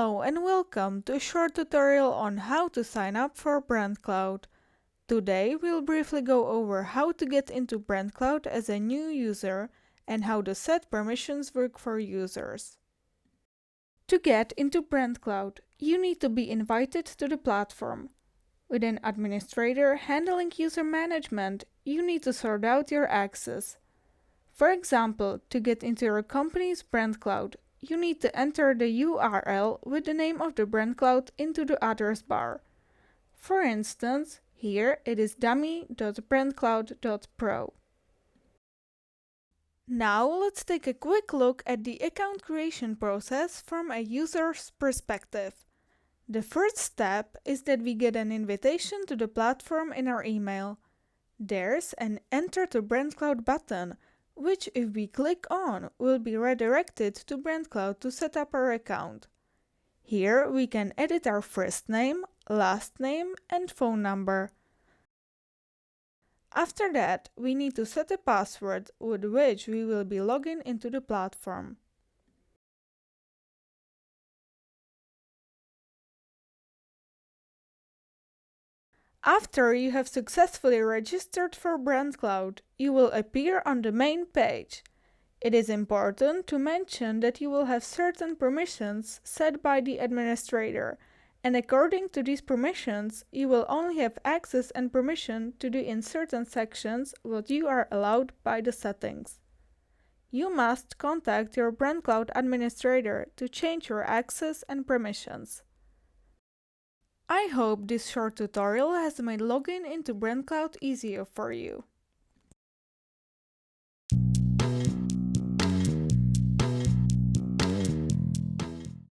Hello and welcome to a short tutorial on how to sign up for BrandCloud. Today we'll briefly go over how to get into BrandCloud as a new user and how the set permissions work for users. To get into BrandCloud, you need to be invited to the platform. With an administrator handling user management, you need to sort out your access. For example, to get into your company's BrandCloud, you need to enter the URL with the name of the BrandCloud into the address bar. For instance, here it is dummy.brandcloud.pro. Now let's take a quick look at the account creation process from a user's perspective. The first step is that we get an invitation to the platform in our email. There's an Enter to BrandCloud button, which if we click on will be redirected to BrandCloud to set up our account. Here we can edit our first name, last name and phone number. After that, we need to set a password with which we will be logging into the platform. After you have successfully registered for BrandCloud, you will appear on the main page. It is important to mention that you will have certain permissions set by the administrator, and according to these permissions, you will only have access and permission to do in certain sections what you are allowed by the settings. You must contact your BrandCloud administrator to change your access and permissions. I hope this short tutorial has made logging into BrandCloud easier for you.